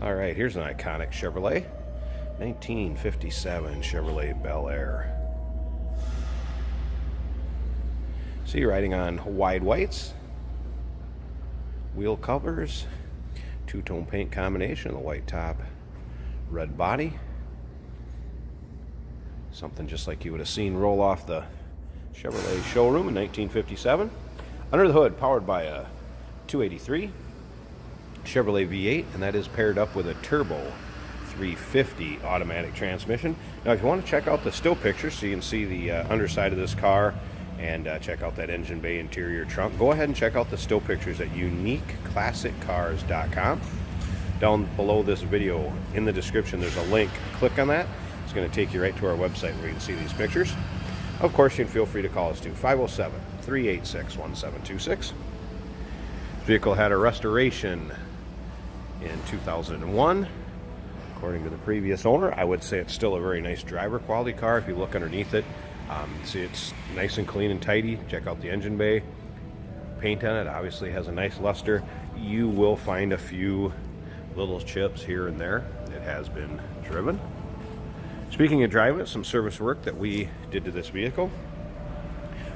All right, here's an iconic Chevrolet. 1957 Chevrolet Bel Air. See, riding on wide whites, wheel covers, two-tone paint combination, the white top, red body. Something just like you would have seen roll off the Chevrolet showroom in 1957. Under the hood, powered by a 283 Chevrolet V8, and that is paired up with a turbo 350 automatic transmission. Now, if you want to check out the still pictures so you can see the underside of this car and check out that engine bay, interior, trunk, go ahead and check out the still pictures at uniqueclassiccars.com. Down below this video in the description, there's a link. Click on that. It's going to take you right to our website where you can see these pictures. Of course, you can feel free to call us too, 507-386-1726. Vehicle had a restoration in 2001. According to the previous owner, I would say it's still a very nice driver quality car. If you look underneath it, see it's nice and clean and tidy. Check out the engine bay. Paint on it obviously has a nice luster. You will find a few little chips here and there. It has been driven. Speaking of driving it, some service work that we did to this vehicle.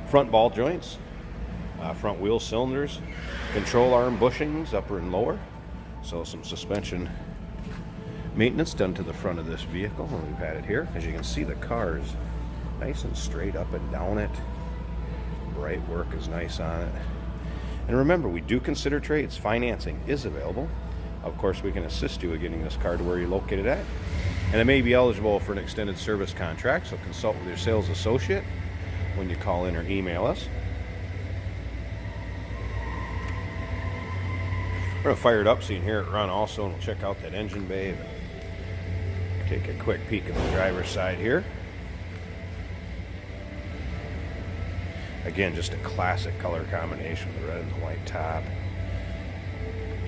Front ball joints, front wheel cylinders, control arm bushings, upper and lower. So some suspension maintenance done to the front of this vehicle, and we've had it here. As you can see, the car is nice and straight up and down it. Bright work is nice on it. And remember, we do consider trades. Financing is available. Of course, we can assist you with getting this car to where you're located at. And it may be eligible for an extended service contract, so consult with your sales associate when you call in or email us. We're going to fire it up so you can hear it run also, and we'll check out that engine bay. Take a quick peek at the driver's side here. Again, just a classic color combination with the red and the white top.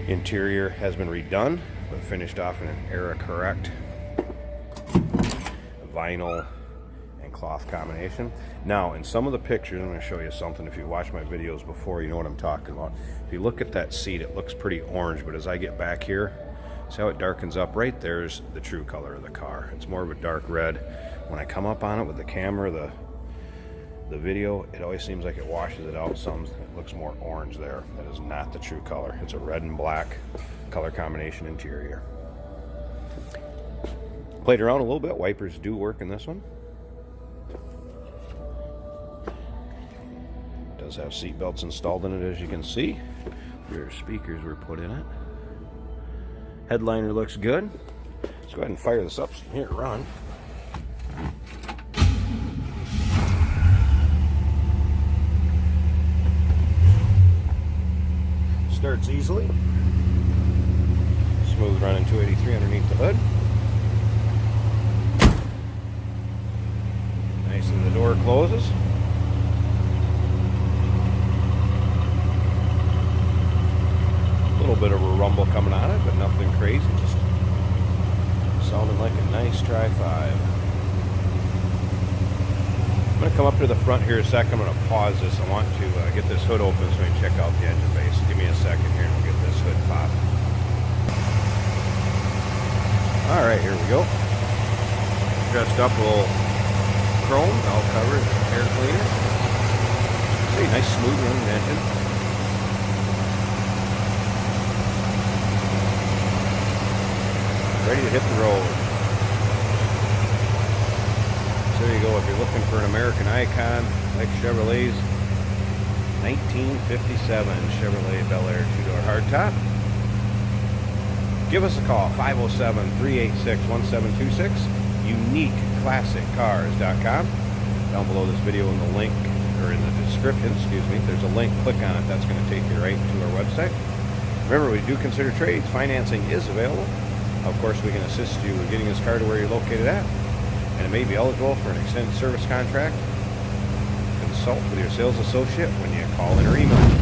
Interior has been redone, but finished off in an era correct vinyl and cloth combination. Now, in some of the pictures, I'm going to show you something. If you watch my videos before, you know what I'm talking about. If you look at that seat, it looks pretty orange, but as I get back here, see how it darkens up? Right there's the true color of the car. It's more of a dark red. When I come up on it with the camera, the video, it always seems like it washes it out. It looks more orange there. That is not the true color. It's a red and black color combination interior. Played around a little bit. Wipers do work in this one. It does have seat belts installed in it, as you can see. Rear speakers were put in it. Headliner looks good. Let's go ahead and fire this up so you can hear it run. Starts easily. Smooth running 283 underneath the hood. Nice, and the door closes. A little bit of a rumble coming on it, but nothing crazy. Just sounding like a nice Tri-5. I'm going to come up to the front here a second. I'm going to pause this. I want to get this hood open so we can check out the engine bay. So give me a second here and we'll get this hood popped. Alright, here we go. Dressed up a little chrome, valve covers, air cleaner. See, nice smooth running engine. Ready to hit the road. So there you go. If you're looking for an American icon like Chevrolet's 1957 Chevrolet Bel Air two-door hardtop, give us a call, 507-386-1726, uniqueclassiccars.com. Down below this video in the link, or in the description, excuse me, there's a link. Click on it. That's going to take you right to our website. Remember, we do consider trades. Financing is available. Of course, we can assist you with getting this car to where you're located at, and it may be eligible for an extended service contract. Consult with your sales associate when you call in or email.